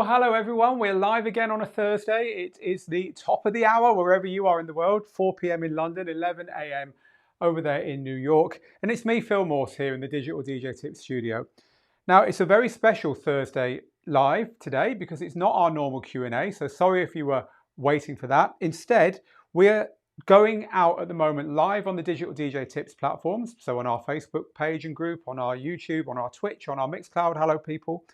Well, hello everyone. We're live again on a Thursday. It is the top of the hour wherever you are in the world, 4 p.m. in London, 11 a.m. over there in New York. And it's me, Phil Morse, here in the Digital DJ Tips studio. Now, it's a very special Thursday live today because it's not our normal Q&A. So sorry if you were waiting for that. Instead, we're going out at the moment live on the Digital DJ Tips platforms. So on our Facebook page and group, on our YouTube, on our Twitch, on our Mixcloud. Hello, people.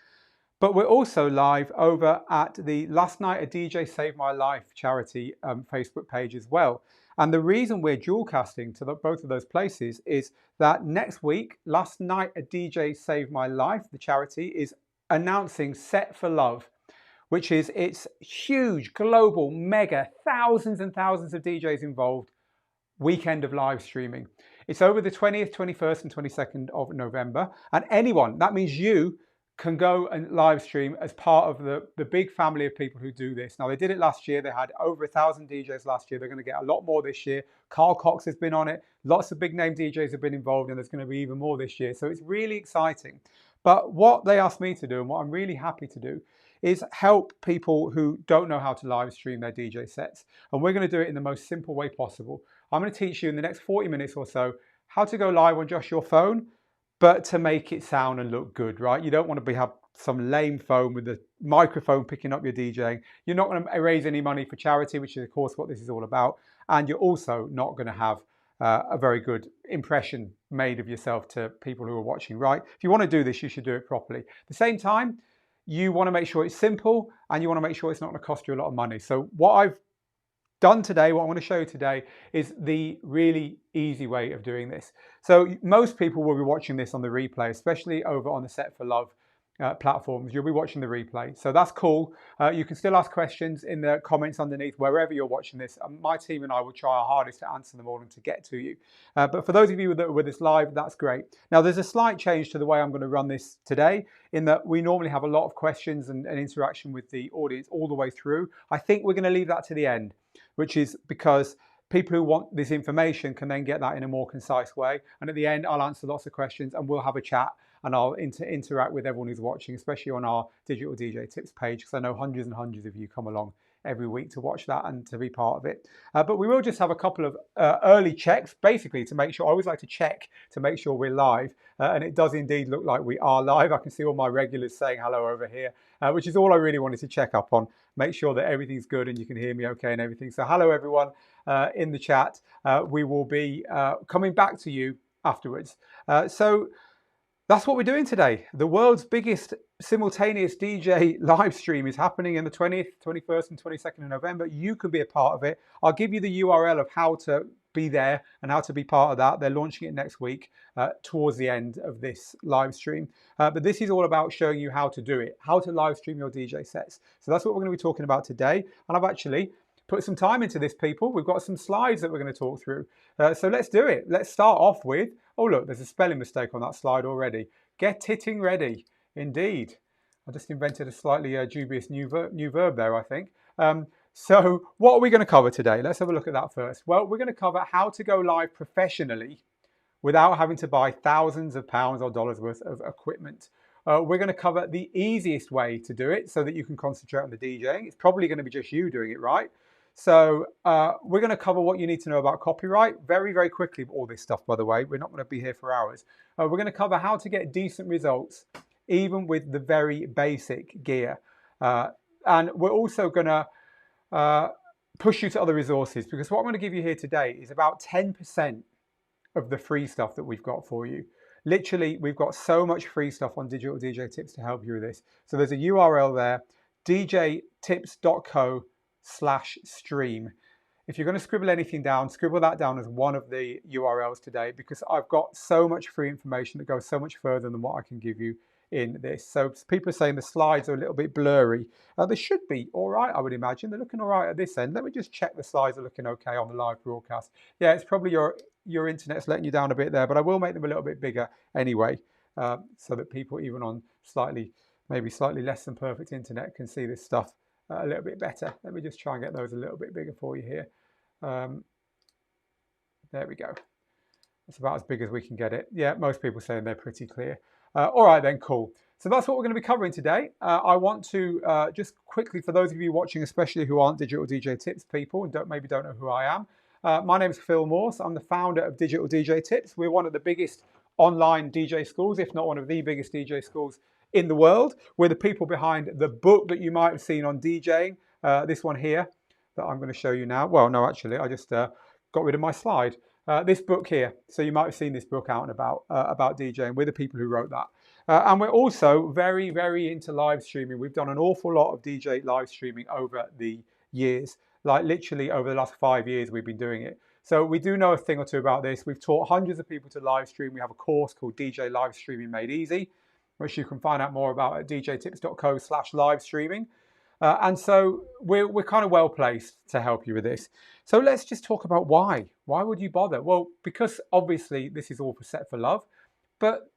But we're also live over at the Last Night a DJ Saved My Life charity Facebook page as well. And the reason we're dual casting to both of those places is that next week, Last Night a DJ Saved My Life, the charity, is announcing Set for Love, which is its huge, global, mega, thousands and thousands of DJs involved weekend of live streaming. It's over the 20th, 21st and 22nd of November. And anyone, that means you, can go and live stream as part of the big family of people who do this. Now, they did it last year. They had over 1,000 DJs last year. They're going to get a lot more this year. Carl Cox has been on it. Lots of big name DJs have been involved, and there's going to be even more this year. So it's really exciting. But what they asked me to do, and what I'm really happy to do, is help people who don't know how to live stream their DJ sets. And we're going to do it in the most simple way possible. I'm going to teach you in the next 40 minutes or so how to go live on just your phone, but to make it sound and look good, right? You don't want to have some lame phone with the microphone picking up your DJing. You're not going to raise any money for charity, which is of course what this is all about. And you're also not going to have a very good impression made of yourself to people who are watching, right? If you want to do this, you should do it properly. At the same time, you want to make sure it's simple and you want to make sure it's not going to cost you a lot of money. So what I've done today, what I want to show you today is the really easy way of doing this. So most people will be watching this on the replay, especially over on the Set for Love platforms. You'll be watching the replay. So that's cool. You can still ask questions in the comments underneath wherever you're watching this. My team and I will try our hardest to answer them all and to get to you. But for those of you that are with us live, that's great. Now there's a slight change to the way I'm going to run this today, in that we normally have a lot of questions and interaction with the audience all the way through. I think we're going to leave that to the end, which is because people who want this information can then get that in a more concise way. And at the end, I'll answer lots of questions and we'll have a chat and I'll interact with everyone who's watching, especially on our Digital DJ Tips page, because I know hundreds and hundreds of you come along every week to watch that and to be part of it. But we will just have a couple of early checks, basically to make sure. I always like to check to make sure we're live. And it does indeed look like we are live. I can see all my regulars saying hello over here, which is all I really wanted to check up on. Make sure that everything's good and you can hear me okay and everything. So hello everyone in the chat. We will be coming back to you afterwards. So that's what we're doing today. The world's biggest simultaneous DJ live stream is happening in the 20th, 21st and 22nd of November. You can be a part of it. I'll give you the URL of how to be there and how to be part of that. They're launching it next week towards the end of this live stream. But this is all about showing you how to do it, how to live stream your DJ sets. So that's what we're going to be talking about today. And I've actually put some time into this, people. We've got some slides that we're going to talk through. So let's do it. Let's start off with, oh look, there's a spelling mistake on that slide already. Get titting ready. Indeed. I just invented a slightly dubious new verb there, I think. So what are we going to cover today? Let's have a look at that first. Well, we're going to cover how to go live professionally without having to buy thousands of pounds or dollars worth of equipment. We're going to cover the easiest way to do it so that you can concentrate on the DJing. It's probably going to be just you doing it, right? So we're going to cover what you need to know about copyright very, very quickly. All this stuff, by the way, we're not going to be here for hours. We're going to cover how to get decent results, even with the very basic gear. And we're also going to push you to other resources, because what I'm going to give you here today is about 10% of the free stuff that we've got for you. Literally, we've got so much free stuff on Digital DJ Tips to help you with this. So there's a URL there, djtips.co/stream. If you're going to scribble anything down, scribble that down as one of the URLs today, because I've got so much free information that goes so much further than what I can give you in this. So people are saying the slides are a little bit blurry. They should be all right, I would imagine. They're looking all right at this end. Let me just check the slides are looking okay on the live broadcast. Yeah, it's probably your internet's letting you down a bit there, but I will make them a little bit bigger anyway, so that people even on maybe slightly less than perfect internet can see this stuff a little bit better. Let me just try and get those a little bit bigger for you here. There we go. It's about as big as we can get it. Yeah, most people saying they're pretty clear. All right then, cool. So that's what we're going to be covering today. I want to just quickly, for those of you watching, especially who aren't Digital DJ Tips people and maybe don't know who I am, my name is Phil Morse. I'm the founder of Digital DJ Tips. We're one of the biggest online DJ schools, if not one of the biggest DJ schools in the world. We're the people behind the book that you might have seen on DJing, this one here that I'm going to show you now. Well, no, actually, I just got rid of my slide. This book here. So you might have seen this book out and about DJing. We're the people who wrote that. And we're also very, very into live streaming. We've done an awful lot of DJ live streaming over the years. Like literally over the last 5 years, we've been doing it. So we do know a thing or two about this. We've taught hundreds of people to live stream. We have a course called DJ Live Streaming Made Easy, which you can find out more about at djtips.co/live streaming. And so we're kind of well placed to help you with this. So let's just talk about why. Why would you bother? Well, because obviously this is all set for love, but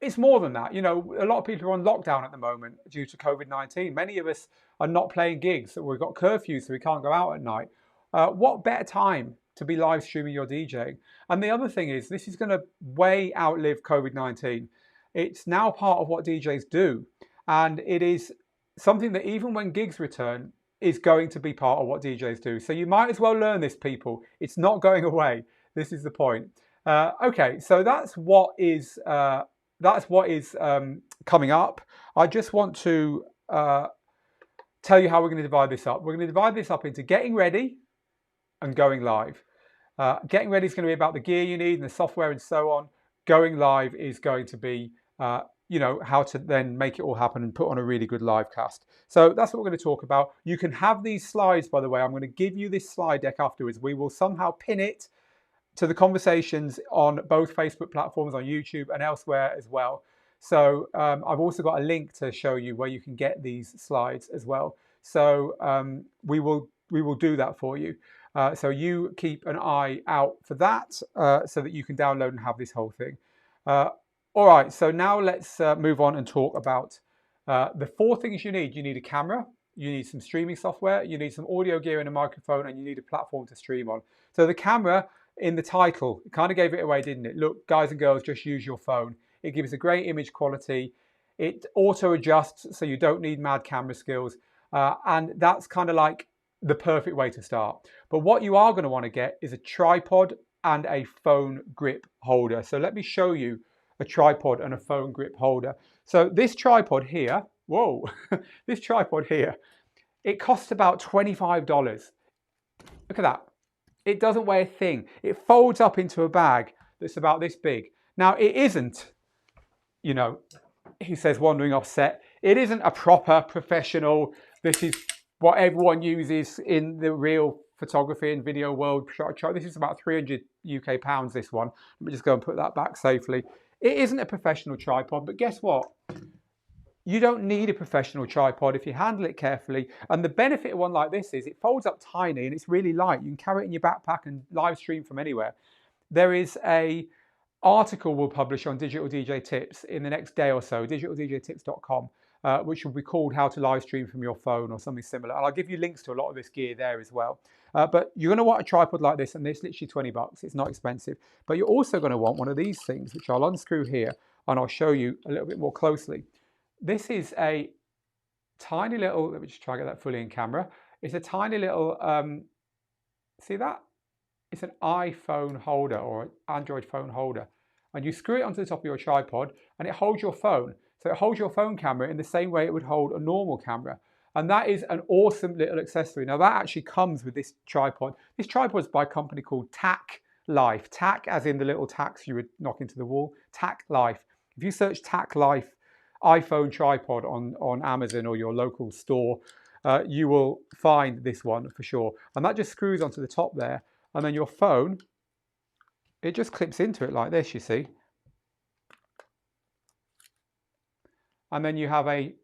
it's more than that. You know, a lot of people are on lockdown at the moment due to COVID-19. Many of us are not playing gigs. We've got curfews, so we can't go out at night. What better time to be live streaming your DJing? And the other thing is, this is going to way outlive COVID-19. It's now part of what DJs do. And it is something that even when gigs return is going to be part of what DJs do. So you might as well learn this, people. It's not going away. This is the point. Okay, so that's what is coming up. I just want to tell you how we're going to divide this up. We're going to divide this up into getting ready and going live. Getting ready is going to be about the gear you need and the software and so on. Going live is going to be you know, how to then make it all happen and put on a really good live cast. So that's what we're going to talk about. You can have these slides, by the way. I'm going to give you this slide deck afterwards. We will somehow pin it to the conversations on both Facebook platforms, on YouTube and elsewhere as well. So I've also got a link to show you where you can get these slides as well. So we will do that for you. So you keep an eye out for that so that you can download and have this whole thing. All right, so now let's move on and talk about the 4 things you need. You need a camera, you need some streaming software, you need some audio gear and a microphone, and you need a platform to stream on. So the camera, in the title, it kind of gave it away, didn't it? Look, guys and girls, just use your phone. It gives a great image quality. It auto adjusts, so you don't need mad camera skills. And that's kind of like the perfect way to start. But what you are going to want to get is a tripod and a phone grip holder. So let me show you a tripod and a phone grip holder. So this tripod here, whoa, this tripod here, it costs about $25. Look at that. It doesn't weigh a thing. It folds up into a bag that's about this big. Now it isn't, you know, he says wandering off set, it isn't a proper professional, this is what everyone uses in the real photography and video world. This is about 300 UK pounds, this one. Let me just go and put that back safely. It isn't a professional tripod, but guess what? You don't need a professional tripod if you handle it carefully. And the benefit of one like this is it folds up tiny and it's really light. You can carry it in your backpack and live stream from anywhere. There is an article we'll publish on Digital DJ Tips in the next day or so, digitaldjtips.com, which will be called How to Live Stream from Your Phone or something similar. And I'll give you links to a lot of this gear there as well. But you're going to want a tripod like this, and it's literally 20 bucks. It's not expensive. But you're also going to want one of these things, which I'll unscrew here, and I'll show you a little bit more closely. This is a tiny little, let me just try to get that fully in camera. It's a tiny little, see that? It's an iPhone holder or an Android phone holder. And you screw it onto the top of your tripod, and it holds your phone. So it holds your phone camera in the same way it would hold a normal camera. And that is an awesome little accessory. Now that actually comes with this tripod. This tripod is by a company called Tack Life. Tack as in the little tacks you would knock into the wall. Tack Life. If you search Tack Life iPhone tripod on Amazon or your local store, you will find this one for sure. And that just screws onto the top there. And then your phone, it just clips into it like this, you see. And then you have a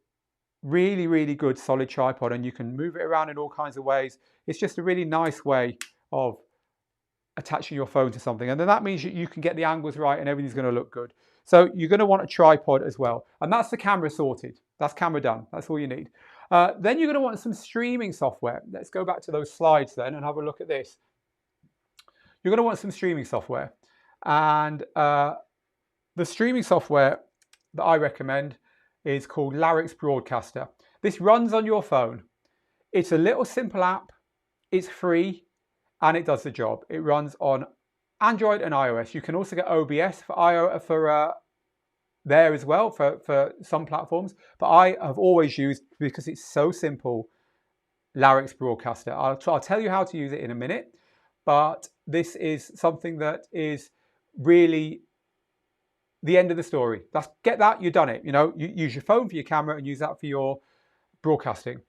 really, really good solid tripod, and you can move it around in all kinds of ways. It's just a really nice way of attaching your phone to something. And then that means you can get the angles right and everything's going to look good. So you're going to want a tripod as well. And that's the camera sorted. That's camera done. That's all you need. Then you're going to want some streaming software. Let's go back to those slides then and have a look at this. You're going to want some streaming software. And the streaming software that I recommend is called Larix Broadcaster. This runs on your phone. It's a little simple app. It's free and it does the job. It runs on Android and iOS. You can also get OBS for there as well for some platforms. But I have always used, because it's so simple, Larix Broadcaster. I'll tell you how to use it in a minute. But this is something that is really the end of the story. Get that, you've done it. You know, you use your phone for your camera and use that for your broadcasting.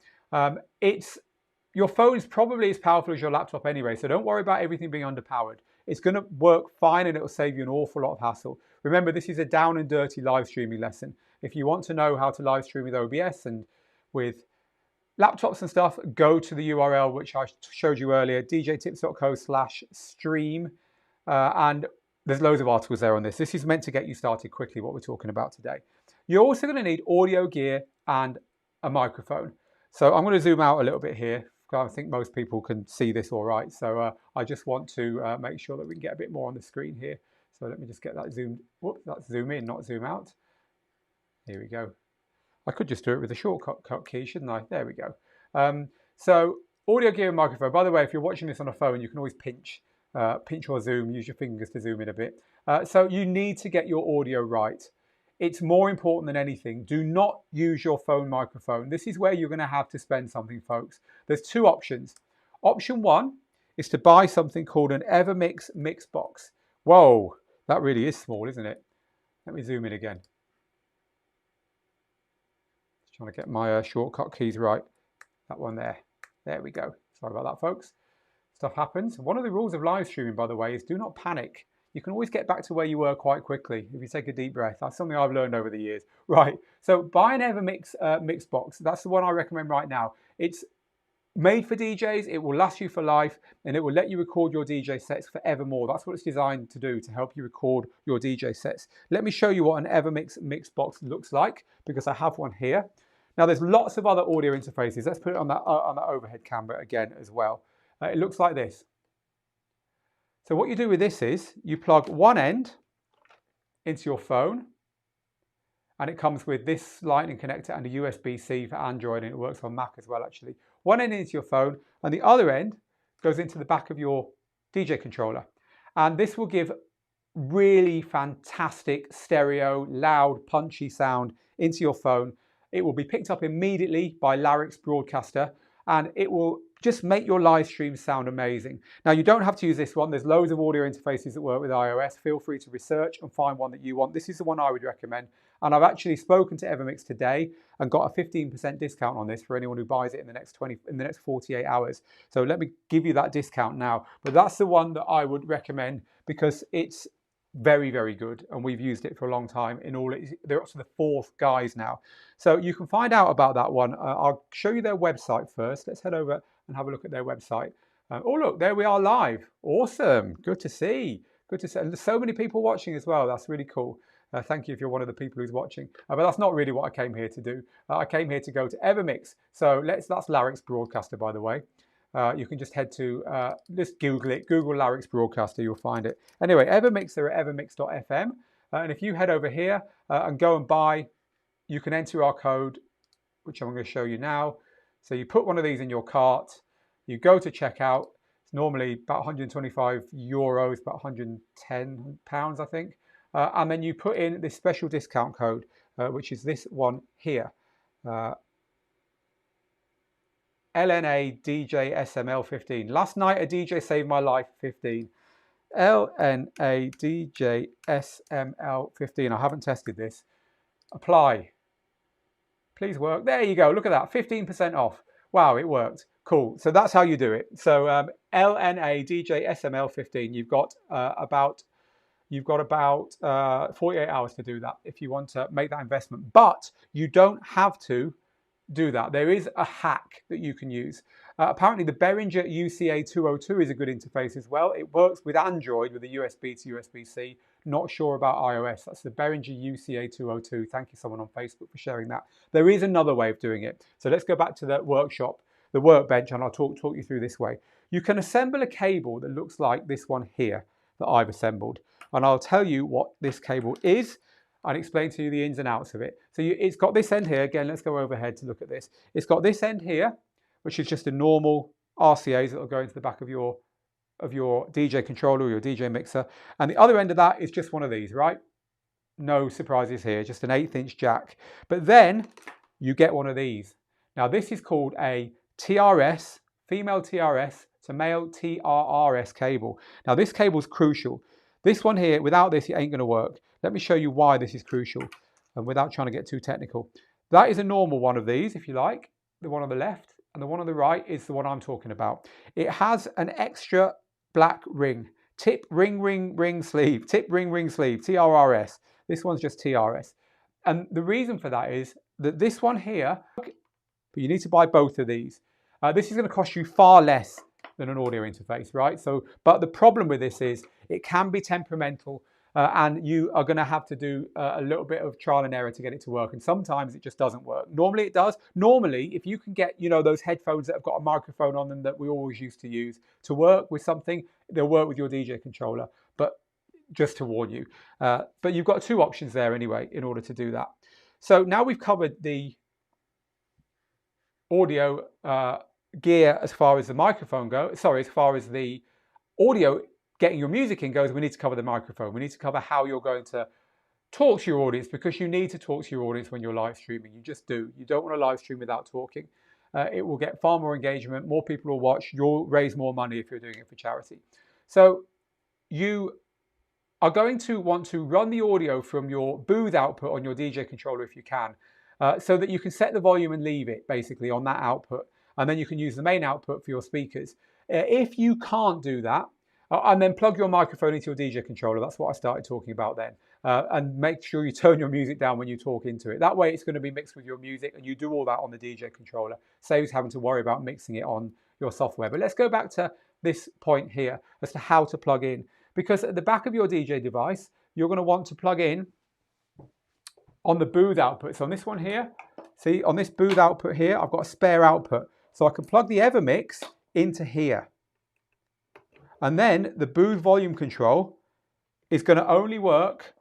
Your phone is probably as powerful as your laptop anyway, so don't worry about everything being underpowered. It's going to work fine and it will save you an awful lot of hassle. Remember, this is a down and dirty live streaming lesson. If you want to know how to live stream with OBS and with laptops and stuff, go to the URL which I showed you earlier, djtips.co/stream, and there's loads of articles there on this. This is meant to get you started quickly, what we're talking about today. You're also going to need audio gear and a microphone. So I'm going to zoom out a little bit here. I think most people can see this all right. So I just want to make sure that we can get a bit more on the screen here. So let me just get that zoomed. Whoops, that's zoom in, not zoom out. Here we go. I could just do it with a shortcut key, shouldn't I? There we go. So audio gear and microphone. By the way, if you're watching this on a phone, you can always pinch or zoom, use your fingers to zoom in a bit. So you need to get your audio right. It's more important than anything. Do not use your phone microphone. This is where you're going to have to spend something, folks. There's two options. Option one is to buy something called an Evermix mix box. Whoa, that really is small, isn't it? Let me zoom in again. Just trying to get my shortcut keys right. That one there. There we go. Sorry about that, folks. Stuff happens. One of the rules of live streaming, by the way, is do not panic. You can always get back to where you were quite quickly if you take a deep breath. That's something I've learned over the years. Right, so buy an Evermix mix box. That's the one I recommend right now. It's made for DJs. It will last you for life and it will let you record your DJ sets forevermore. That's what it's designed to do, to help you record your DJ sets. Let me show you what an Evermix mix box looks like, because I have one here. Now there's lots of other audio interfaces. Let's put it on that overhead camera again as well. It looks like this. So what you do with this is you plug one end into your phone, and it comes with this lightning connector and a USB-C for Android, and it works on Mac as well actually. One end into your phone and the other end goes into the back of your DJ controller. And this will give really fantastic stereo, loud, punchy sound into your phone. It will be picked up immediately by Larix Broadcaster, and it will just make your live stream sound amazing. Now, you don't have to use this one. There's loads of audio interfaces that work with iOS. Feel free to research and find one that you want. This is the one I would recommend. And I've actually spoken to Evermix today and got a 15% discount on this for anyone who buys it in the next 48 hours. So let me give you that discount now. But that's the one that I would recommend, because it's very, very good, and we've used it for a long time. They're up to the 4th guys now. So you can find out about that one. I'll show you their website first. Let's head over and have a look at their website. Oh look, there we are live. Awesome, good to see. Good to see. And there's so many people watching as well. That's really cool. Thank you if you're one of the people who's watching. But that's not really what I came here to do. I came here to go to Evermix. So that's Larix Broadcaster, by the way. You can just head to, just Google it, Google Larix Broadcaster, you'll find it. Anyway, Evermix, they're at evermix.fm. And if you head over here and go and buy, you can enter our code, which I'm going to show you now. So you put one of these in your cart, you go to checkout. It's normally about 125 euros, about 110 pounds, I think. And then you put in this special discount code, which is this one here. LNA DJ SML 15. Last night a DJ saved my life 15. LNA DJ SML 15. I haven't tested this. Apply. Please work. There you go. Look at that. 15% off. Wow, it worked. Cool. So that's how you do it. So LNA DJ SML 15. You've got about 48 hours to do that if you want to make that investment. But you don't have to do that. There is a hack that you can use. Apparently the Behringer UCA 202 is a good interface as well. It works with Android with a USB to USB-C. Not sure about iOS. That's the Behringer UCA 202. Thank you someone on Facebook for sharing that. There is another way of doing it. So let's go back to the workshop, the workbench, and I'll talk you through this way. You can assemble a cable that looks like this one here that I've assembled. And I'll tell you what this cable is. and explain to you the ins and outs of it. So it's got this end here. Again, let's go overhead to look at this. It's got this end here, which is just a normal RCAs that will go into the back of your DJ controller or your DJ mixer. And the other end of that is just one of these, right? No surprises here, just an 1/8 inch jack. But then you get one of these. Now this is called a TRS, female TRS to male TRRS cable. Now this cable's crucial. This one here, without this, it ain't going to work. Let me show you why this is crucial, and without trying to get too technical. That is a normal one of these, if you like, the one on the left, and the one on the right is the one I'm talking about. It has an extra black ring, tip ring sleeve, tip ring sleeve, TRRS. This one's just TRS. And the reason for that is that this one here, but you need to buy both of these. This is going to cost you far less than an audio interface, right? So, but the problem with this is it can be temperamental, and you are going to have to do a little bit of trial and error to get it to work. And sometimes it just doesn't work. Normally it does. Normally, if you can get, those headphones that have got a microphone on them that we always used to use to work with something, they'll work with your DJ controller. But just to warn you, but you've got two options there anyway in order to do that. So now we've covered the audio gear as far as the microphone goes. Sorry, as far as the audio getting your music in goes, we need to cover the microphone. We need to cover how you're going to talk to your audience, because you need to talk to your audience when you're live streaming. You just do. You don't want to live stream without talking. It will get far more engagement. More people will watch. You'll raise more money if you're doing it for charity. So you are going to want to run the audio from your booth output on your DJ controller if you can, so that you can set the volume and leave it basically on that output, and then you can use the main output for your speakers. If you can't do that, and then plug your microphone into your DJ controller, that's what I started talking about then, and make sure you turn your music down when you talk into it. That way it's going to be mixed with your music, and you do all that on the DJ controller. Saves having to worry about mixing it on your software. But let's go back to this point here as to how to plug in. Because at the back of your DJ device, you're going to want to plug in on the booth output. So on this one here, see, on this booth output here, I've got a spare output. So I can plug the Evermix into here. And then the booth volume control is going to only work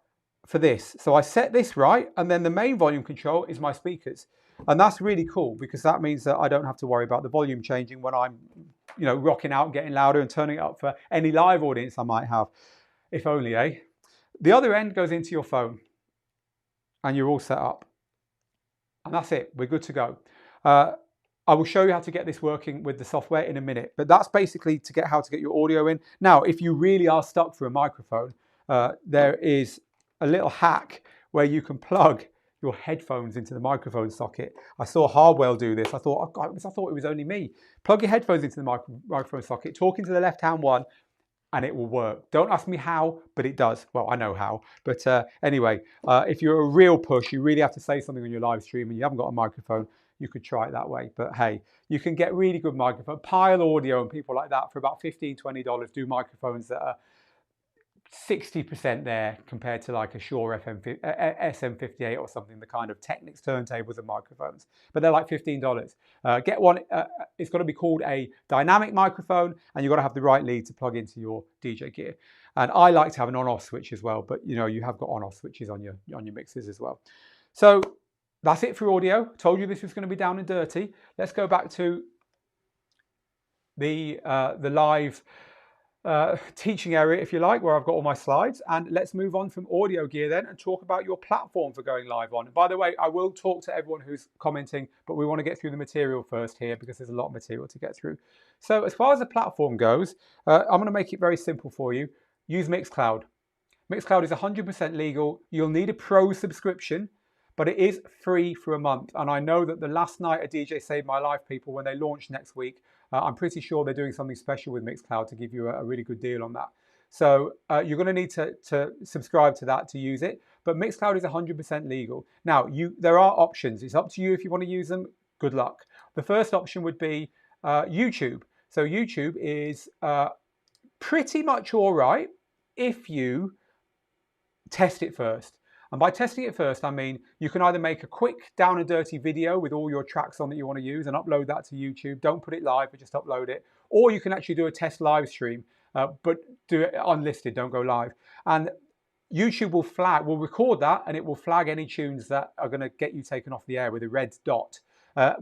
for this. So I set this right, and then the main volume control is my speakers. And that's really cool, because that means that I don't have to worry about the volume changing when I'm rocking out, getting louder and turning it up for any live audience I might have. If only, eh? The other end goes into your phone, and you're all set up. And that's it. We're good to go. I will show you how to get this working with the software in a minute, but that's basically how to get your audio in. Now, if you really are stuck for a microphone, there is a little hack where you can plug your headphones into the microphone socket. I saw Hardwell do this. I thought it was only me. Plug your headphones into the microphone socket, talk into the left-hand one, and it will work. Don't ask me how, but it does. Well, I know how. But anyway, if you're a real push, you really have to say something on your live stream and you haven't got a microphone, you could try it that way. But hey, you can get really good microphone. Pile Audio and people like that for about $15, $20 do microphones that are 60% there compared to like a Shure SM58 or something, the kind of Technics turntables and microphones. But they're like $15. Get one. It's got to be called a dynamic microphone, and you've got to have the right lead to plug into your DJ gear. And I like to have an on-off switch as well, but you have got on-off switches on your mixers as well. So that's it for audio. Told you this was going to be down and dirty. Let's go back to the live teaching area, if you like, where I've got all my slides, and let's move on from audio gear then and talk about your platform for going live on. And by the way, I will talk to everyone who's commenting, but we want to get through the material first here because there's a lot of material to get through. So as far as the platform goes, I'm going to make it very simple for you. Use Mixcloud. Mixcloud is 100% legal. You'll need a pro subscription, but it is free for a month. And I know that the last night at DJ Saved My Life people, when they launch next week, I'm pretty sure they're doing something special with Mixcloud to give you a really good deal on that. So you're going to need to subscribe to that to use it. But Mixcloud is 100% legal. Now, there are options. It's up to you if you want to use them. Good luck. The first option would be YouTube. So YouTube is pretty much all right if you test it first. And by testing it first, I mean you can either make a quick down and dirty video with all your tracks on that you want to use and upload that to YouTube. Don't put it live, but just upload it. Or you can actually do a test live stream, but do it unlisted, don't go live. And YouTube will record that, and it will flag any tunes that are going to get you taken off the air with a red dot.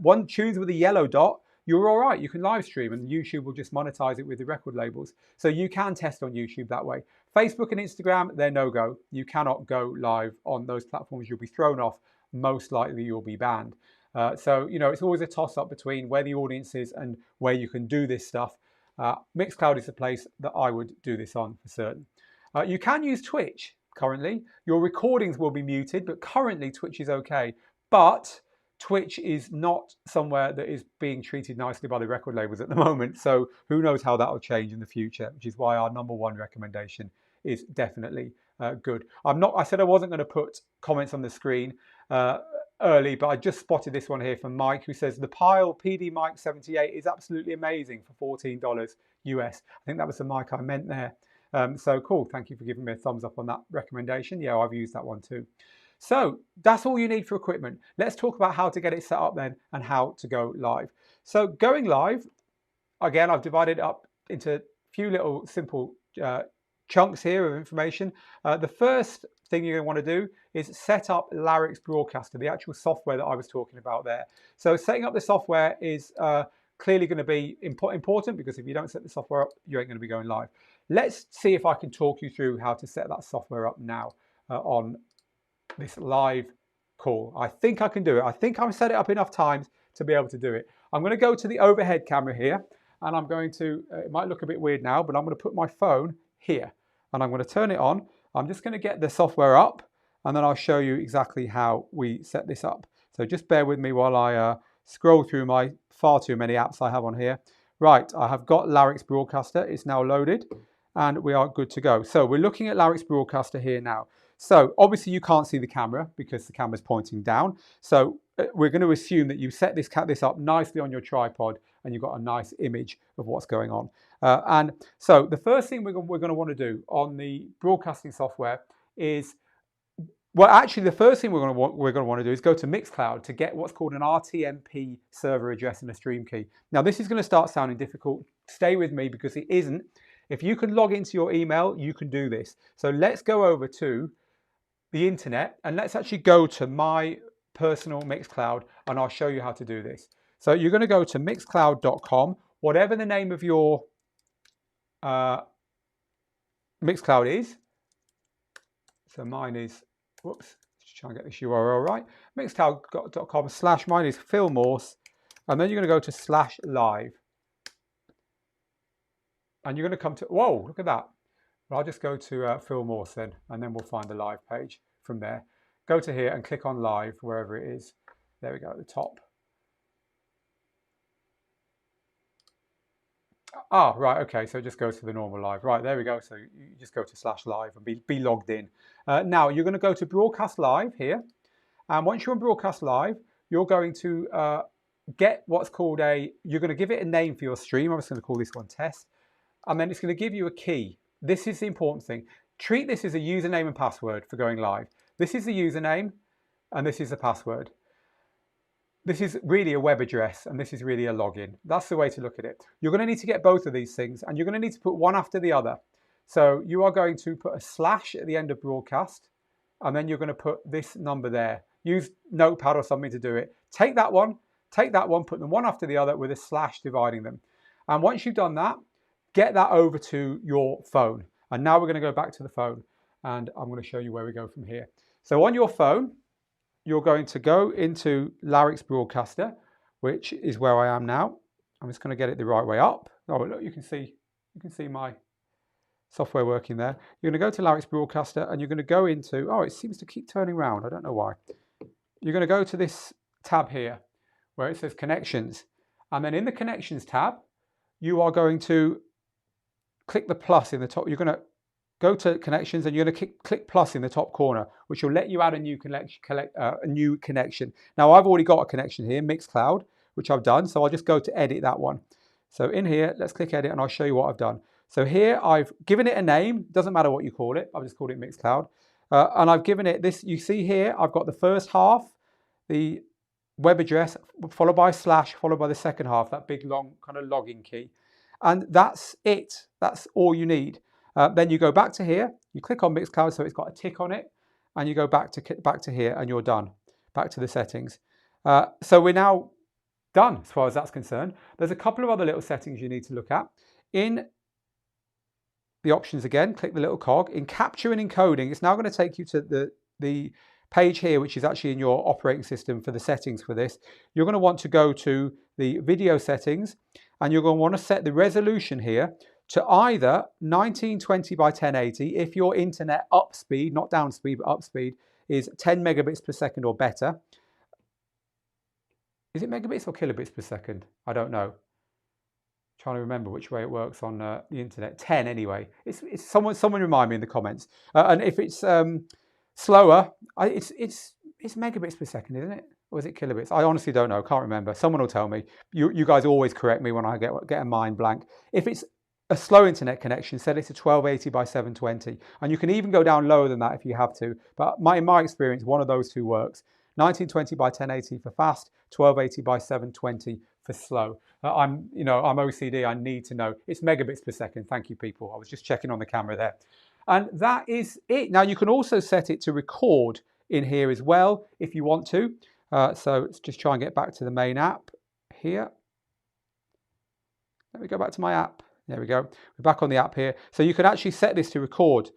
One tunes with a yellow dot, you're all right. You can live stream, and YouTube will just monetize it with the record labels. So you can test on YouTube that way. Facebook and Instagram, they're no-go. You cannot go live on those platforms. You'll be thrown off. Most likely, you'll be banned. So, you know, it's always a toss-up between where the audience is and where you can do this stuff. Mixcloud is the place that I would do this on for certain. You can use Twitch currently. Your recordings will be muted, but currently Twitch is okay. But Twitch is not somewhere that is being treated nicely by the record labels at the moment. So who knows how that will change in the future, which is why our #1 recommendation is definitely good. I said I wasn't going to put comments on the screen early, but I just spotted this one here from Mike, who says the Pile PD Mic 78 is absolutely amazing for $14 US. I think that was the mic I meant there. So cool. Thank you for giving me a thumbs up on that recommendation. Yeah, I've used that one too. So that's all you need for equipment. Let's talk about how to get it set up then and how to go live. So going live, again, I've divided it up into a few little simple chunks here of information. The first thing you're going to want to do is set up Larix Broadcaster, the actual software that I was talking about there. So setting up the software is clearly going to be important, because if you don't set the software up, you ain't going to be going live. Let's see if I can talk you through how to set that software up now on this live call. I think I can do it. I think I've set it up enough times to be able to do it. I'm going to go to the overhead camera here, and I'm going to, it might look a bit weird now, but I'm going to put my phone here, and I'm going to turn it on. I'm just going to get the software up, and then I'll show you exactly how we set this up. So just bear with me while I scroll through my far too many apps I have on here. Right, I have got Larix Broadcaster. It's now loaded, and we are good to go. So we're looking at Larix Broadcaster here now. So obviously you can't see the camera because the camera's pointing down. So we're going to assume that you set this up nicely on your tripod, and you've got a nice image of what's going on. And so the first thing we're going to want to do on the broadcasting software is, well, actually the first thing we're going to want to do is go to Mixcloud to get what's called an RTMP server address and a stream key. Now this is going to start sounding difficult. Stay with me, because it isn't. If you can log into your email, you can do this. So let's go over to the internet, and let's actually go to my personal Mixcloud, and I'll show you how to do this. So you're going to go to mixcloud.com, whatever the name of your Mixcloud is. So mine is, whoops, let's try and get this URL right. Mixcloud.com/ mine is Phil Morse, and then you're going to go to /live. And you're going to come to, whoa, look at that. Well, I'll just go to Phil Morse then, and then we'll find the live page from there. Go to here and click on live, wherever it is. There we go, at the top. Ah, right, okay, so it just goes to the normal live. Right, there we go. So you just go to /live and be logged in. Now, you're going to go to Broadcast Live here. And once you're on Broadcast Live, you're going to get what's called you're going to give it a name for your stream. I'm just going to call this one Test. And then it's going to give you a key. This is the important thing. Treat this as a username and password for going live. This is the username, and this is the password. This is really a web address, and this is really a login. That's the way to look at it. You're going to need to get both of these things, and you're going to need to put one after the other. So you are going to put a / at the end of broadcast, and then you're going to put this number there. Use Notepad or something to do it. Take that one, put them one after the other with a / dividing them. And once you've done that, get that over to your phone. And now we're going to go back to the phone, and I'm going to show you where we go from here. So on your phone, you're going to go into Larix Broadcaster, which is where I am now. I'm just going to get it the right way up. Oh, look, you can see my software working there. You're going to go to Larix Broadcaster, and you're going to go into, oh, it seems to keep turning around. I don't know why. You're going to go to this tab here where it says Connections. And then in the Connections tab, you are going to click the plus in the top. You're going to go to Connections, and you're going to click plus in the top corner, which will let you add a new connection. Now, I've already got a connection here, Mixcloud, which I've done. So I'll just go to edit that one. So in here, let's click edit, and I'll show you what I've done. So here I've given it a name. Doesn't matter what you call it. I've just called it Mixcloud. And I've given it this. You see here, I've got the first half, the web address, followed by /, followed by the second half, that big long kind of login key. And that's it. That's all you need. Then you go back to here, you click on Mixcloud, so it's got a tick on it, and you go back to here, and you're done. Back to the settings. So we're now done as far as that's concerned. There's a couple of other little settings you need to look at. In the options again, click the little cog. In capture and encoding, it's now going to take you to the page here, which is actually in your operating system for the settings for this. You're going to want to go to the video settings, and you're going to want to set the resolution here to either 1920 by 1080 if your internet up speed, not down speed, but up speed, is 10 megabits per second or better. Is it megabits or kilobits per second? I don't know. Trying to remember which way it works on the internet. 10 anyway. It's someone remind me in the comments. And if it's slower, it's megabits per second, isn't it? Or is it kilobits? I honestly don't know. Can't remember. Someone will tell me. You guys always correct me when I get a mind blank. If it's a slow internet connection, set it to 1280 by 720. And you can even go down lower than that if you have to. But in my experience, one of those two works. 1920 by 1080 for fast, 1280 by 720 for slow. I'm OCD, I need to know. It's megabits per second. Thank you, people. I was just checking on the camera there. And that is it. Now, you can also set it to record in here as well, if you want to. So let's just try and get back to the main app here. Let me go back to my app. There we go. We're back on the app here. So you can actually set this to record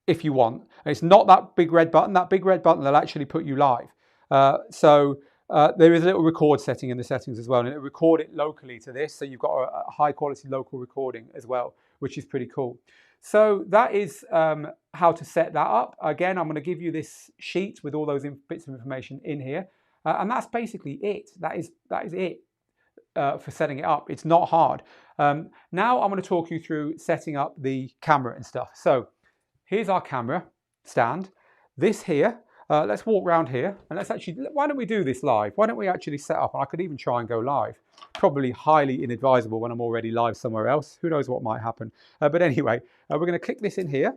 if you want. And it's not that big red button. That big red button will actually put you live. There is a little record setting in the settings as well, and it'll record it locally to this. So you've got a high quality local recording as well, which is pretty cool. So that is how to set that up. Again, I'm going to give you this sheet with all those bits of information in here. And that's basically it. That is it for setting it up. It's not hard. Now I'm going to talk you through setting up the camera and stuff. So here's our camera stand. This here, let's walk around here and why don't we do this live? Why don't we actually set up? And I could even try and go live. Probably highly inadvisable when I'm already live somewhere else. Who knows what might happen. But anyway, we're going to click this in here.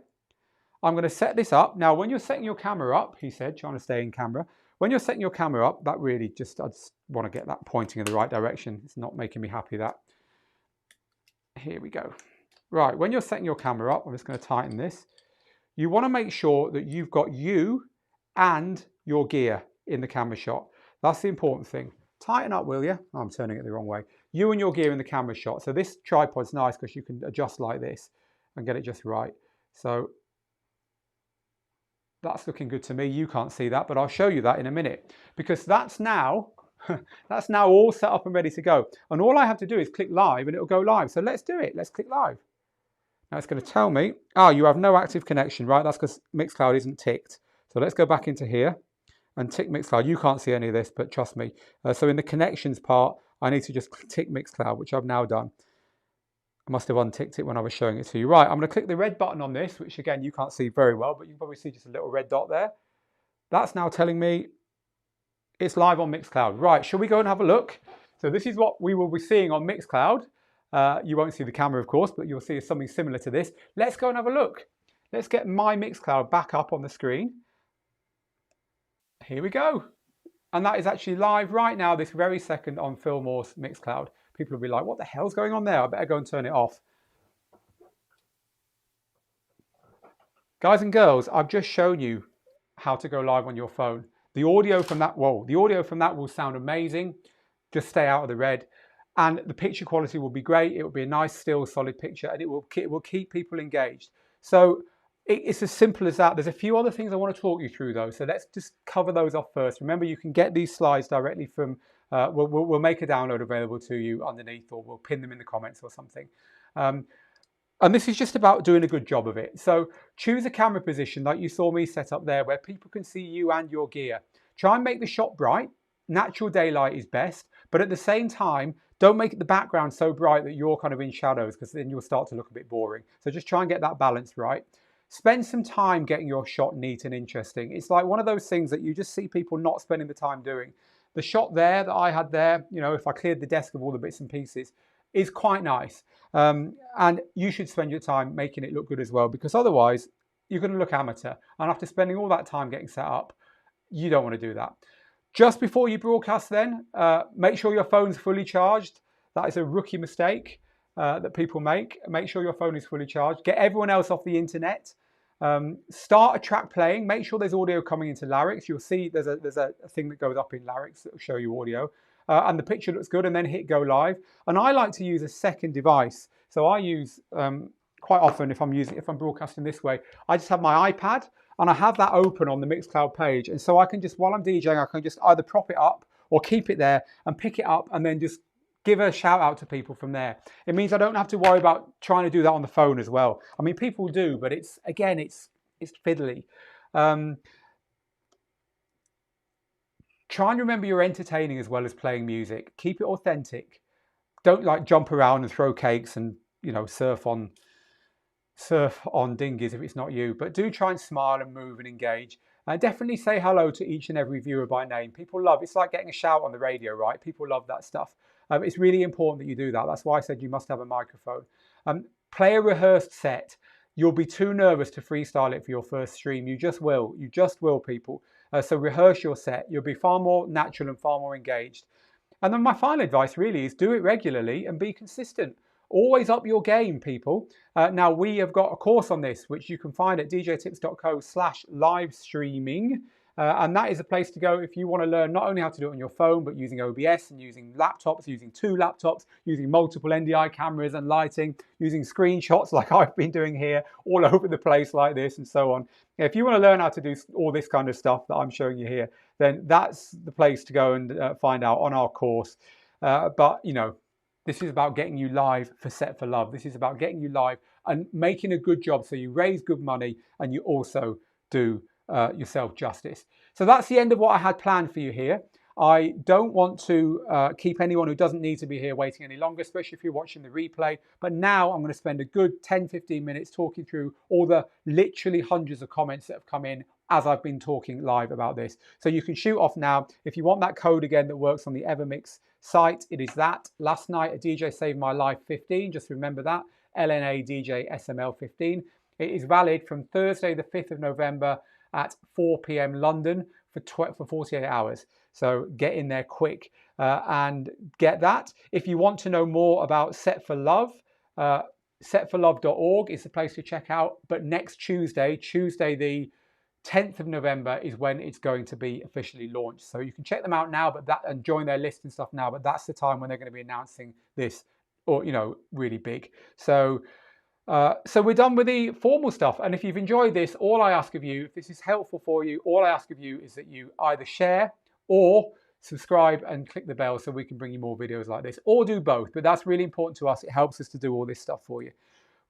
I'm going to set this up. Now, when you're setting your camera up, he said, trying to stay in camera. When you're setting your camera up, that really I just want to get that pointing in the right direction. It's not making me happy, that. Here we go. Right, when you're setting your camera up, I'm just going to tighten this. You want to make sure that you've got you and your gear in the camera shot. That's the important thing. Tighten up, will you? Oh, I'm turning it the wrong way. You and your gear in the camera shot. So this tripod's nice because you can adjust like this and get it just right. So that's looking good to me. You can't see that, but I'll show you that in a minute, because that's now all set up and ready to go. And all I have to do is click live and it'll go live. So let's do it. Let's click live. Now it's going to tell me, you have no active connection, right? That's because Mixcloud isn't ticked. So let's go back into here and tick Mixcloud. You can't see any of this, but trust me. So in the connections part, I need to just tick Mixcloud, which I've now done. I must have unticked it when I was showing it to you. Right, I'm going to click the red button on this, which again, you can't see very well, but you can probably see just a little red dot there. That's now telling me it's live on Mixcloud. Right, shall we go and have a look? So this is what we will be seeing on Mixcloud. You won't see the camera, of course, but you'll see something similar to this. Let's go and have a look. Let's get my Mixcloud back up on the screen. Here we go. And that is actually live right now, this very second, on Phil Morse Mixcloud. People will be like, what the hell's going on there? I better go and turn it off. Guys and girls, I've just shown you how to go live on your phone. The audio from that, will sound amazing. Just stay out of the red. And the picture quality will be great. It will be a nice, still, solid picture, and it will keep people engaged. So it's as simple as that. There's a few other things I want to talk you through, though. So let's just cover those off first. Remember, you can get these slides directly from, we'll make a download available to you underneath, or we'll pin them in the comments or something. And this is just about doing a good job of it. So choose a camera position like you saw me set up there, where people can see you and your gear. Try and make the shot bright. Natural daylight is best, but at the same time, don't make the background so bright that you're kind of in shadows, because then you'll start to look a bit boring. So just try and get that balance right. Spend some time getting your shot neat and interesting. It's like one of those things that you just see people not spending the time doing. The shot there that I had there, you know, if I cleared the desk of all the bits and pieces, is quite nice. And you should spend your time making it look good as well, because otherwise you're going to look amateur. And after spending all that time getting set up, you don't want to do that. Just before you broadcast then, make sure your phone's fully charged. That is a rookie mistake. that people make. Make sure your phone is fully charged. Get everyone else off the internet. Start a track playing. Make sure there's audio coming into Larix. You'll see there's a thing that goes up in Larix that will show you audio. And the picture looks good, and then hit go live. And I like to use a second device. So I use, quite often if I'm broadcasting this way, I just have my iPad and I have that open on the Mixcloud page. And so I can just, while I'm DJing, I can just either prop it up or keep it there and pick it up and then just give a shout out to people from there. It means I don't have to worry about trying to do that on the phone as well. I mean, people do, but it's fiddly. Try and remember you're entertaining as well as playing music. Keep it authentic. Don't like jump around and throw cakes and, you know, surf on dinghies if it's not you. But do try and smile and move and engage. Definitely say hello to each and every viewer by name. People love, it's like getting a shout on the radio, right? People love that stuff. It's really important that you do that. That's why I said you must have a microphone. Play a rehearsed set. You'll be too nervous to freestyle it for your first stream. You just will. You just will, people. So rehearse your set. You'll be far more natural and far more engaged. And then my final advice really is do it regularly and be consistent. Always up your game, people. Now, we have got a course on this, which you can find at djtips.co/livestreaming. And that is a place to go if you want to learn not only how to do it on your phone, but using OBS and using laptops, using 2 laptops, using multiple NDI cameras and lighting, using screenshots like I've been doing here, all over the place like this and so on. If you want to learn how to do all this kind of stuff that I'm showing you here, then that's the place to go and find out on our course. But, you know, this is about getting you live for Set for Love. This is about getting you live and making a good job so you raise good money and you also do yourself justice. So that's the end of what I had planned for you here. I don't want to keep anyone who doesn't need to be here waiting any longer, especially if you're watching the replay. But now I'm going to spend a good 10-15 minutes talking through all the literally hundreds of comments that have come in as I've been talking live about this. So you can shoot off now. If you want that code again that works on the Evermix site, it is that. Last night a DJ saved my life 15. Just remember that. LNA DJ SML 15. It is valid from Thursday the 5th of November at 4 p.m. London for 48 hours. So get in there quick and get that. If you want to know more about Set for Love, setforlove.org is the place to check out. But next Tuesday the 10th of November is when it's going to be officially launched. So you can check them out now, and join their list and stuff now. But that's the time when they're going to be announcing this, or really big. So we're done with the formal stuff. And if you've enjoyed this, all I ask of you, if this is helpful for you, all I ask of you is that you either share or subscribe and click the bell so we can bring you more videos like this, or do both. But that's really important to us. It helps us to do all this stuff for you.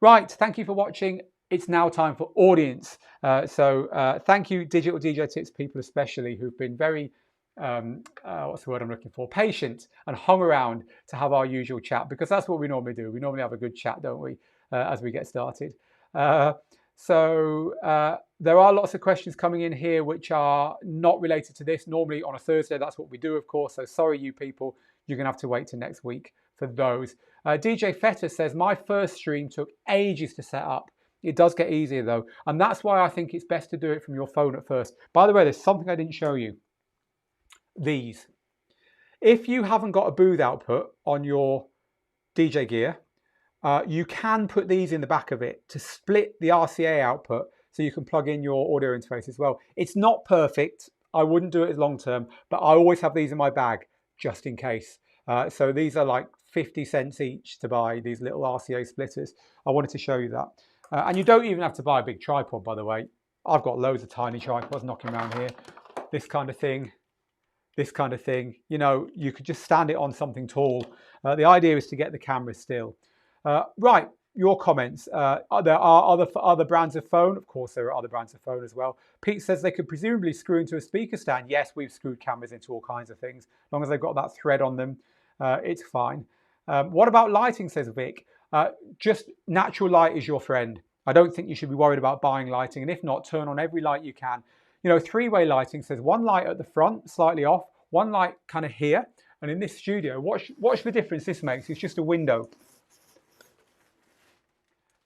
Right, thank you for watching. It's now time for audience. Thank you, Digital DJ Tips people especially, who've been very, what's the word I'm looking for, patient and hung around to have our usual chat, because that's what we normally do. We normally have a good chat, don't we, as we get started. There are lots of questions coming in here which are not related to this. Normally on a Thursday, that's what we do, of course. So sorry, you people, you're going to have to wait till next week for those. DJ Feta says, my first stream took ages to set up. It does get easier though. And that's why I think it's best to do it from your phone at first. By the way, there's something I didn't show you. These. If you haven't got a booth output on your DJ gear, you can put these in the back of it to split the RCA output so you can plug in your audio interface as well. It's not perfect. I wouldn't do it as long term, but I always have these in my bag just in case. So these are like 50 cents each to buy, these little RCA splitters. I wanted to show you that. And you don't even have to buy a big tripod, by the way. I've got loads of tiny tripods knocking around here. This kind of thing. This kind of thing. You could just stand it on something tall. The idea is to get the camera still. Right, your comments. There are other brands of phone. Of course, there are other brands of phone as well. Pete says they could presumably screw into a speaker stand. Yes, we've screwed cameras into all kinds of things. As long as they've got that thread on them, it's fine. What about lighting, says Vic? Just natural light is your friend. I don't think you should be worried about buying lighting. And if not, turn on every light you can. Three-way lighting says one light at the front, slightly off, one light kind of here. And in this studio, watch the difference this makes. It's just a window.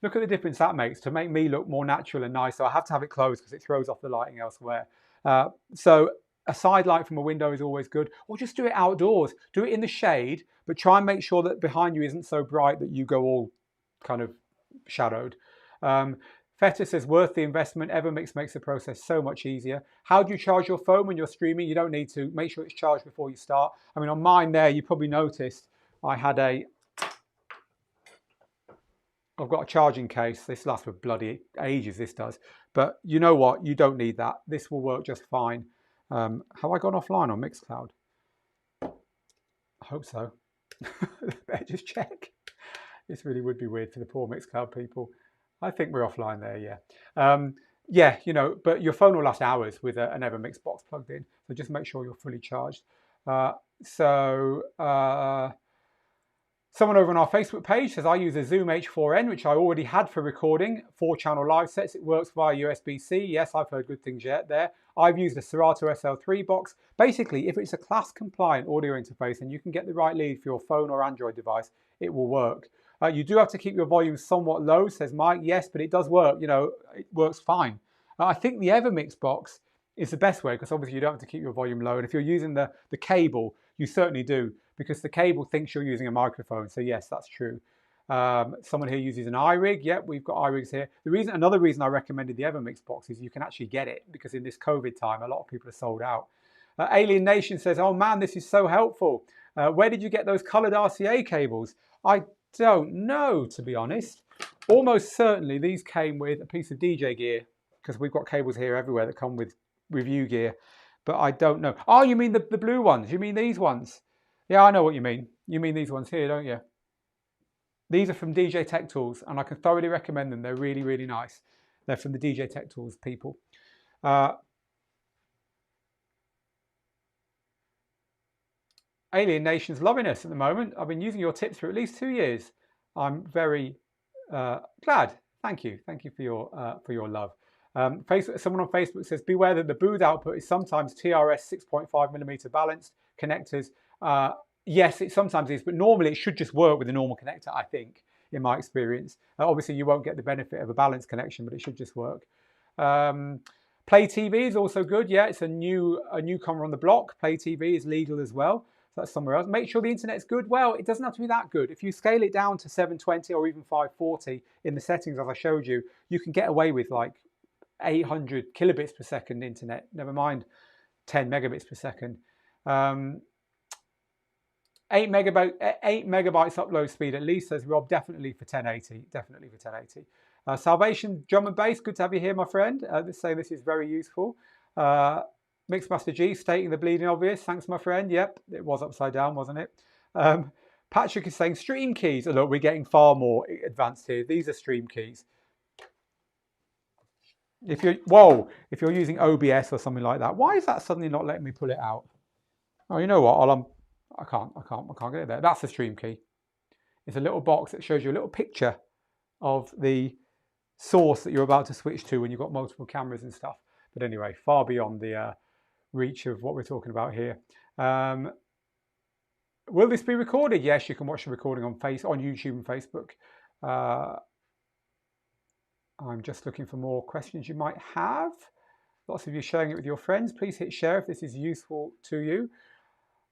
Look at the difference that makes to make me look more natural and nice. So I have to have it closed because it throws off the lighting elsewhere. So a side light from a window is always good, or just do it outdoors. Do it in the shade, but try and make sure that behind you isn't so bright that you go all kind of shadowed. Feta says, worth the investment. Evermix makes the process so much easier. How do you charge your phone when you're streaming? You don't need to. Make sure it's charged before you start. I mean, on mine there, you probably noticed I had I've got a charging case. This lasts for bloody ages, this does. But you know what? You don't need that. This will work just fine. Have I gone offline on Mixcloud? I hope so. Better just check. This really would be weird for the poor Mixcloud people. I think we're offline there, yeah. Yeah, you know, but your phone will last hours with an Evermix box plugged in. So just make sure you're fully charged. Someone over on our Facebook page says, I use a Zoom H4n, which I already had for recording 4-channel live sets. It works via USB-C. Yes, I've heard good things yet there. I've used a Serato SL3 box. Basically, if it's a class-compliant audio interface and you can get the right lead for your phone or Android device, it will work. You do have to keep your volume somewhat low, says Mike. Yes, but it does work. You know, it works fine. I think the Evermix box is the best way because obviously you don't have to keep your volume low. And if you're using the cable, you certainly do, because the cable thinks you're using a microphone. So yes, that's true. Someone here uses an iRig. Yep, we've got iRigs here. Another reason I recommended the Evermix box is you can actually get it, because in this COVID time, a lot of people are sold out. Alien Nation says, oh man, this is so helpful. Where did you get those colored RCA cables? I don't know, to be honest. Almost certainly these came with a piece of DJ gear, because we've got cables here everywhere that come with review gear, but I don't know. Oh, you mean the blue ones? You mean these ones? Yeah, I know what you mean. You mean these ones here, don't you? These are from DJ Tech Tools, and I can thoroughly recommend them. They're really, really nice. They're from the DJ Tech Tools people. Alien Nation's loving us at the moment. I've been using your tips for at least 2 years. I'm very glad. Thank you. Thank you for your love. Someone on Facebook says, beware that the booth output is sometimes TRS 6.5mm balanced connectors. Yes, it sometimes is, but normally it should just work with a normal connector, I think, in my experience. Obviously, you won't get the benefit of a balanced connection, but it should just work. Play TV is also good. Yeah, it's a newcomer on the block. Play TV is legal as well. So that's somewhere else. Make sure the internet's good. Well, it doesn't have to be that good. If you scale it down to 720 or even 540 in the settings, as I showed you, you can get away with like 800 kilobits per second internet, never mind 10 megabits per second. 8 megabytes upload speed at least, says Rob. Definitely for 1080. Definitely for 1080. Salvation Drum and Bass, good to have you here, my friend. This is very useful. Mixmaster G stating the bleeding obvious. Thanks, my friend. Yep, it was upside down, wasn't it? Patrick is saying stream keys. Oh, look, we're getting far more advanced here. These are stream keys. If you're using OBS or something like that, why is that suddenly not letting me pull it out? Oh, you know what? I can't get it there. That's the stream key. It's a little box that shows you a little picture of the source that you're about to switch to when you've got multiple cameras and stuff. But anyway, far beyond the reach of what we're talking about here. Will this be recorded? Yes, you can watch the recording on YouTube and Facebook. I'm just looking for more questions you might have. Lots of you sharing it with your friends. Please hit share if this is useful to you.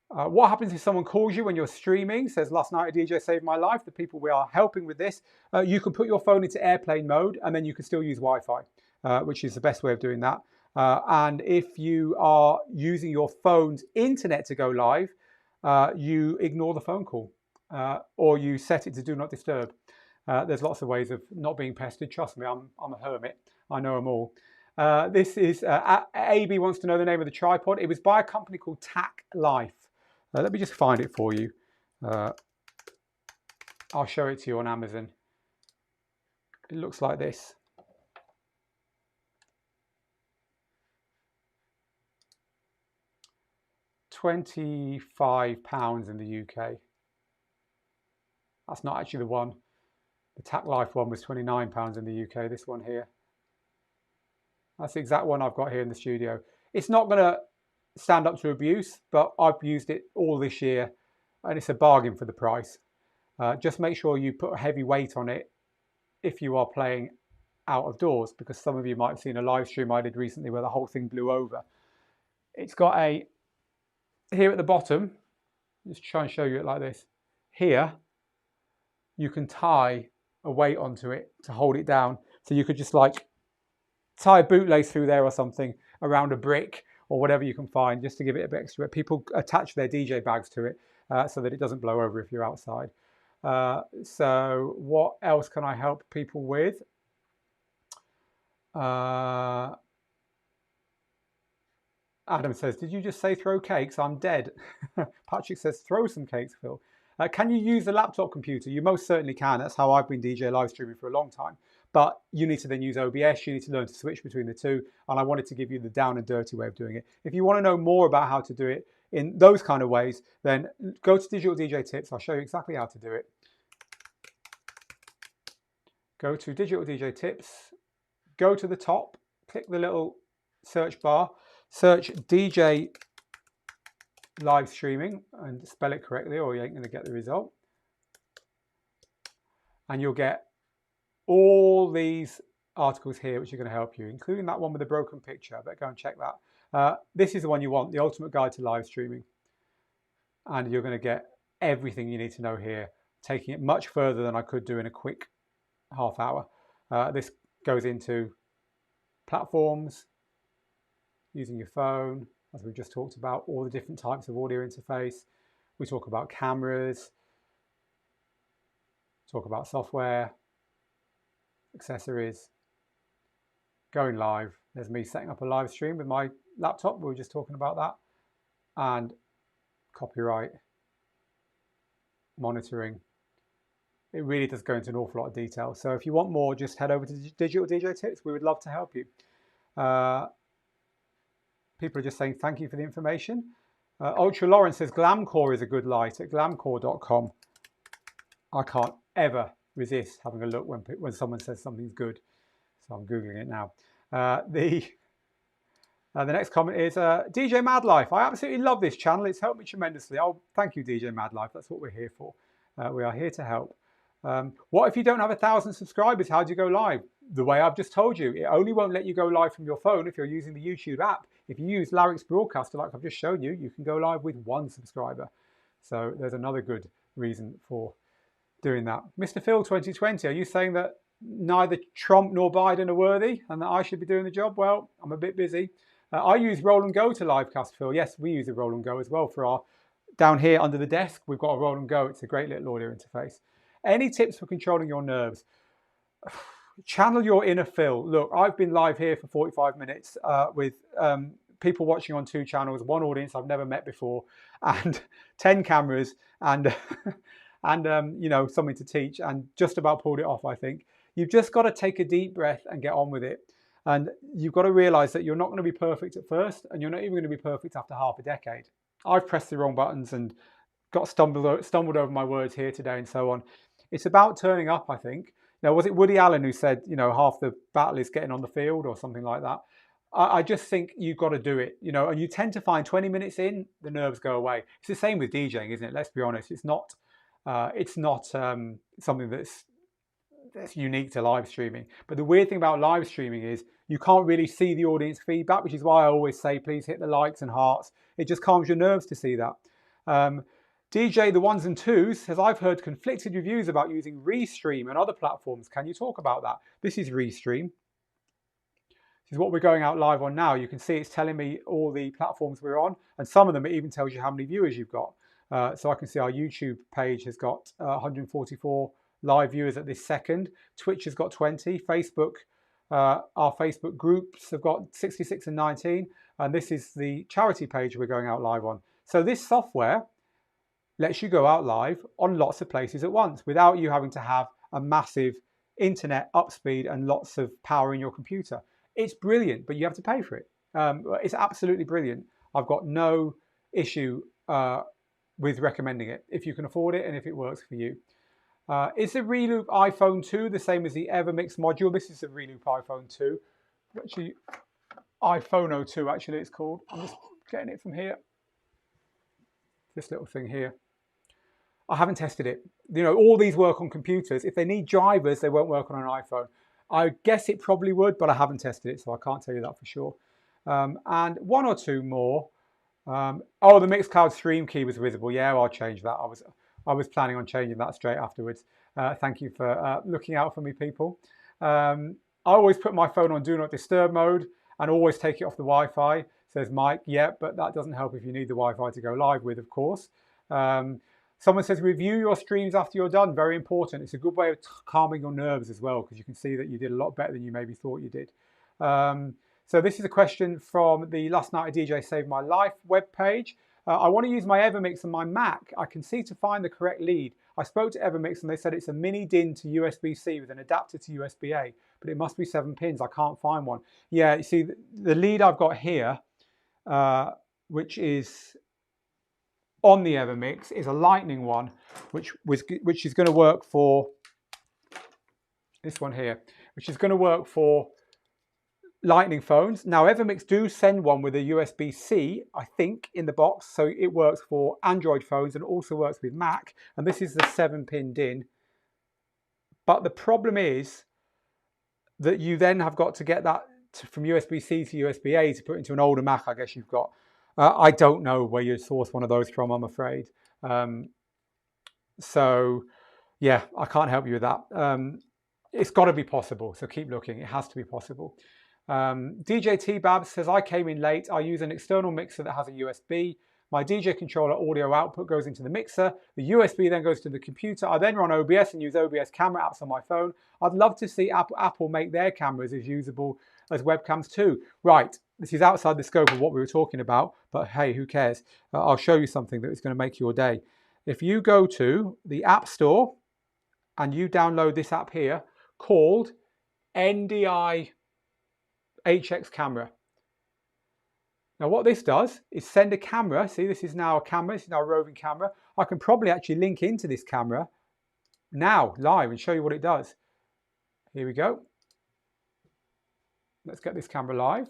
What happens if someone calls you when you're streaming? Says, last night a DJ saved my life. The people we are helping with this. You can put your phone into airplane mode and then you can still use Wi-Fi, which is the best way of doing that. And if you are using your phone's internet to go live, you ignore the phone call or you set it to do not disturb. There's lots of ways of not being pestered. Trust me, I'm a hermit. I know them all. This is AB wants to know the name of the tripod. It was by a company called Tac Life. Let me just find it for you. I'll show it to you on Amazon. It looks like this. £25 in the UK. That's not actually the one. The Tac Life one was £29 in the UK. This one here. That's the exact one I've got here in the studio. It's not going to stand up to abuse, but I've used it all this year and it's a bargain for the price. Just make sure you put a heavy weight on it if you are playing out of doors, because some of you might have seen a live stream I did recently where the whole thing blew over. it's got a, here at the bottom, just try and show you it like this. Here, you can tie a weight onto it to hold it down. So you could just like tie a bootlace through there or something around a brick or whatever you can find, just to give it a bit extra. People attach their DJ bags to it so that it doesn't blow over if you're outside. So what else can I help people with? Adam says, did you just say throw cakes? I'm dead. Patrick says, throw some cakes, Phil. Can you use the laptop computer? You most certainly can. That's how I've been DJ live streaming for a long time. But you need to then use OBS. You need to learn to switch between the two. And I wanted to give you the down and dirty way of doing it. If you want to know more about how to do it in those kind of ways, then go to Digital DJ Tips. I'll show you exactly how to do it. Go to Digital DJ Tips. Go to the top. Click the little search bar. Search DJ live streaming and spell it correctly or you ain't going to get the result. And you'll get all these articles here which are going to help you, including that one with the broken picture. But go and check that. This is the one you want, the ultimate guide to live streaming. And you're going to get everything you need to know here, taking it much further than I could do in a quick half hour. This goes into platforms, using your phone, as we just talked about, all the different types of audio interface. We talk about cameras, talk about software, accessories, going live. There's me setting up a live stream with my laptop. We were just talking about that. And copyright, monitoring. It really does go into an awful lot of detail. So if you want more, just head over to Digital DJ Tips. We would love to help you. People are just saying thank you for the information. Ultra Lauren says Glamcore is a good light at glamcore.com. I can't ever resist having a look when someone says something's good. So I'm Googling it now. The next comment is DJ Mad Life. I absolutely love this channel. It's helped me tremendously. Oh, thank you, DJ Mad Life. That's what we're here for. We are here to help. What if you don't have 1,000 subscribers? How do you go live? The way I've just told you. It only won't let you go live from your phone if you're using the YouTube app. If you use Larix Broadcaster, like I've just shown you, you can go live with 1 subscriber. So there's another good reason for doing that. Mr. Phil 2020, are you saying that neither Trump nor Biden are worthy and that I should be doing the job? Well, I'm a bit busy. I use Roll and Go to livecast, Phil. Yes, we use a Roll and Go as well for our, down here under the desk, we've got a Roll and Go. It's a great little audio interface. Any tips for controlling your nerves? Channel your inner Phil. Look, I've been live here for 45 minutes with people watching on 2 channels, 1 audience I've never met before, and 10 cameras, and you know, something to teach, and just about pulled it off, I think. You've just got to take a deep breath and get on with it. And you've got to realize that you're not going to be perfect at first, and you're not even going to be perfect after half a decade. I've pressed the wrong buttons and got stumbled over my words here today and so on. It's about turning up, I think. Now, was it Woody Allen who said, you know, half the battle is getting on the field or something like that? I just think you've got to do it, you know, and you tend to find 20 minutes in, the nerves go away. It's the same with DJing, isn't it? Let's be honest. It's not something that's unique to live streaming. But the weird thing about live streaming is you can't really see the audience feedback, which is why I always say, please hit the likes and hearts. It just calms your nerves to see that. DJ the Ones and Twos says, I've heard conflicted reviews about using Restream and other platforms. Can you talk about that? This is Restream. This is what we're going out live on now. You can see it's telling me all the platforms we're on, and some of them it even tells you how many viewers you've got. So I can see our YouTube page has got 144 live viewers at this second. Twitch has got 20. Facebook, our Facebook groups have got 66 and 19. And this is the charity page we're going out live on. So this software lets you go out live on lots of places at once without you having to have a massive internet upspeed and lots of power in your computer. It's brilliant, but you have to pay for it. It's absolutely brilliant. I've got no issue with recommending it if you can afford it and if it works for you. Is the Reloop iPhone 2 the same as the EverMix module? This is the Reloop iPhone 2. Actually, iPhone 02 actually it's called. I'm just getting it from here. This little thing here. I haven't tested it. You know, all these work on computers. If they need drivers, they won't work on an iPhone. I guess it probably would, but I haven't tested it, so I can't tell you that for sure. and one or two more. Oh, the Mixcloud stream key was visible. Yeah, I'll change that. I was planning on changing that straight afterwards. Thank you for looking out for me, people. I always put my phone on Do Not Disturb mode and always take it off the Wi-Fi, says Mike. Yeah, but that doesn't help if you need the Wi-Fi to go live with, of course. Someone says review your streams after you're done. Very important. It's a good way of calming your nerves as well, because you can see that you did a lot better than you maybe thought you did. So this is a question from the Last Night a DJ Saved My Life webpage. I want to use my Evermix on my Mac. I can see to find the correct lead. I spoke to Evermix and they said it's a mini DIN to USB-C with an adapter to USB-A, but it must be 7 pins. I can't find one. Yeah, you see the lead I've got here, which is on the Evermix, is a Lightning one, which is going to work for this one here, which is going to work for Lightning phones. Now Evermix do send one with a USB-C, I think, in the box, so it works for Android phones and also works with Mac, and this is the 7-pin DIN. But the problem is that you then have got to get that from USB-C to USB-A to put into an older Mac, I guess you've got. I don't know where you'd source one of those from, I'm afraid. So yeah, I can't help you with that. It's got to be possible, so keep looking. It has to be possible. DJ T-Babs says, I came in late. I use an external mixer that has a USB. My DJ controller audio output goes into the mixer. The USB then goes to the computer. I then run OBS and use OBS camera apps on my phone. I'd love to see Apple make their cameras as usable as webcams too. Right, this is outside the scope of what we were talking about, but hey, who cares? I'll show you something that is going to make your day. If you go to the App Store and you download this app here called NDI HX camera. Now what this does is send a camera. See, this is now a camera. This is now a roving camera. I can probably actually link into this camera now live and show you what it does. Here we go. Let's get this camera live.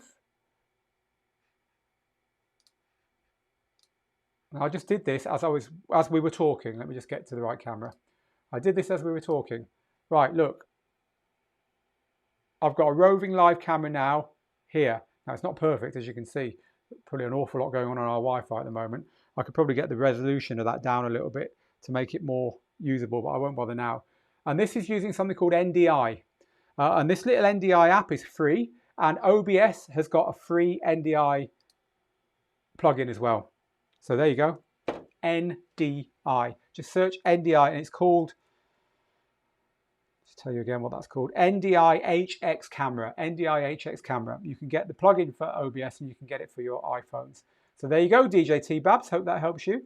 Now I just did this as we were talking. Let me just get to the right camera. I did this as we were talking. Right, look. I've got a roving live camera now here. Now it's not perfect, as you can see. Probably an awful lot going on our Wi-Fi at the moment. I could probably get the resolution of that down a little bit to make it more usable, but I won't bother now. And this is using something called NDI. And this little NDI app is free, and OBS has got a free NDI plugin as well. So there you go, NDI. Just search NDI, and it's called, tell you again what that's called, NDI HX camera. NDI HX camera. You can get the plugin for OBS and you can get it for your iPhones. So there you go, DJ T-Babs. Hope that helps you.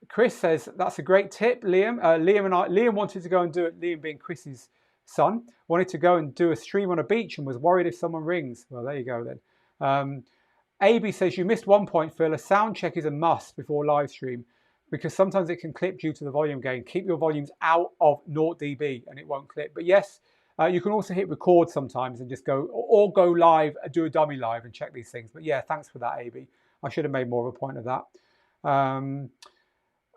Chris says that's a great tip, Liam. Liam wanted to go and do it. Liam being Chris's son, wanted to go and do a stream on a beach and was worried if someone rings. Well, there you go then. AB says you missed one point, Phil. A sound check is a must before live stream, because sometimes it can clip due to the volume gain. Keep your volumes out of 0 dB and it won't clip. But yes, you can also hit record sometimes and just go, or go live, do a dummy live and check these things. But yeah, thanks for that, AB. I should have made more of a point of that.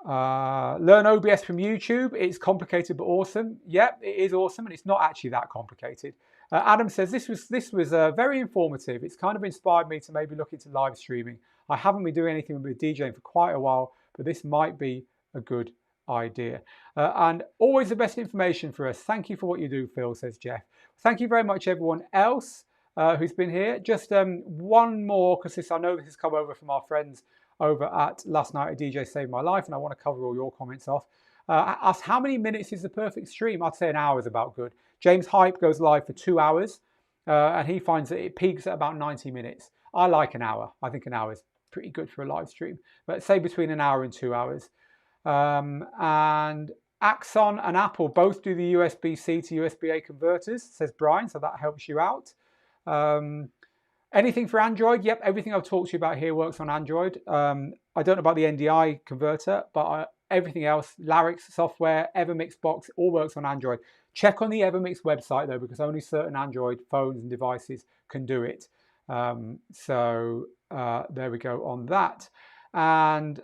Learn OBS from YouTube. It's complicated but awesome. Yep, it is awesome, and it's not actually that complicated. Adam says this was very informative. It's kind of inspired me to maybe look into live streaming. I haven't been doing anything with DJing for quite a while, but this might be a good idea. And always the best information for us. Thank you for what you do, Phil, says Jeff. Thank you very much, everyone else who's been here. Just one more, because I know this has come over from our friends over at Last Night a DJ Saved My Life, and I want to cover all your comments off. Ask how many minutes is the perfect stream? I'd say an hour is about good. James Hype goes live for 2 hours, and he finds that it peaks at about 90 minutes. I like an hour. I think an hour is pretty good for a live stream, but say between an hour and 2 hours. And Axon and Apple both do the USB-C to USB-A converters, says Brian, so that helps you out. Anything for Android? Yep, everything I've talked to you about here works on Android. I don't know about the NDI converter, but everything else, Larix software, Evermix box, all works on Android. Check on the Evermix website though, because only certain Android phones and devices can do it. So there we go on that. And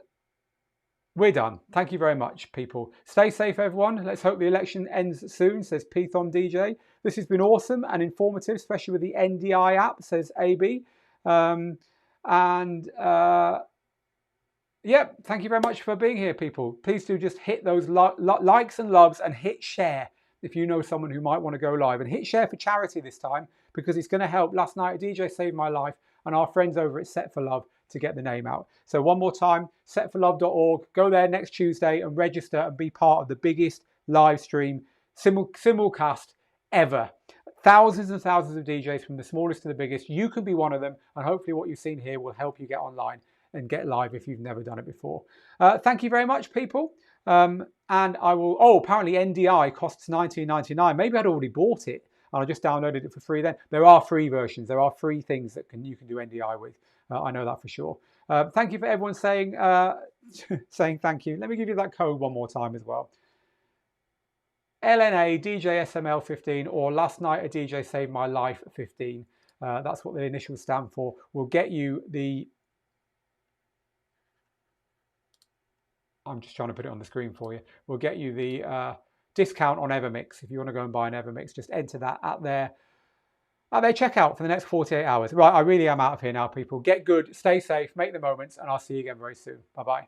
We're done. Thank you very much, people. Stay safe, everyone. Let's hope the election ends soon, says Python DJ. This has been awesome and informative, especially with the NDI app, says AB. Yeah, thank you very much for being here, people. Please do just hit those likes and loves and hit share if you know someone who might want to go live. And hit share for charity this time, because it's going to help. Last night, a DJ saved my life, and our friends over at Set for Love to get the name out. So one more time, setforlove.org. Go there next Tuesday and register and be part of the biggest live stream simulcast ever. Thousands and thousands of DJs from the smallest to the biggest. You can be one of them, and hopefully what you've seen here will help you get online and get live if you've never done it before. Thank you very much, people. And I will, apparently NDI costs $19.99. Maybe I'd already bought it and I just downloaded it for free then. There are free versions. There are free things that you can do NDI with. I know that for sure. Thank you for everyone saying saying thank you. Let me give you that code one more time as well. LNA DJ SML 15 or Last Night a DJ Saved My Life 15. That's what the initials stand for. Will get you the... I'm just trying to put it on the screen for you. We'll get you the discount on Evermix. If you want to go and buy an Evermix, just enter that at their checkout for the next 48 hours. Right, I really am out of here now, people. Get good, stay safe, make the moments, and I'll see you again very soon. Bye-bye.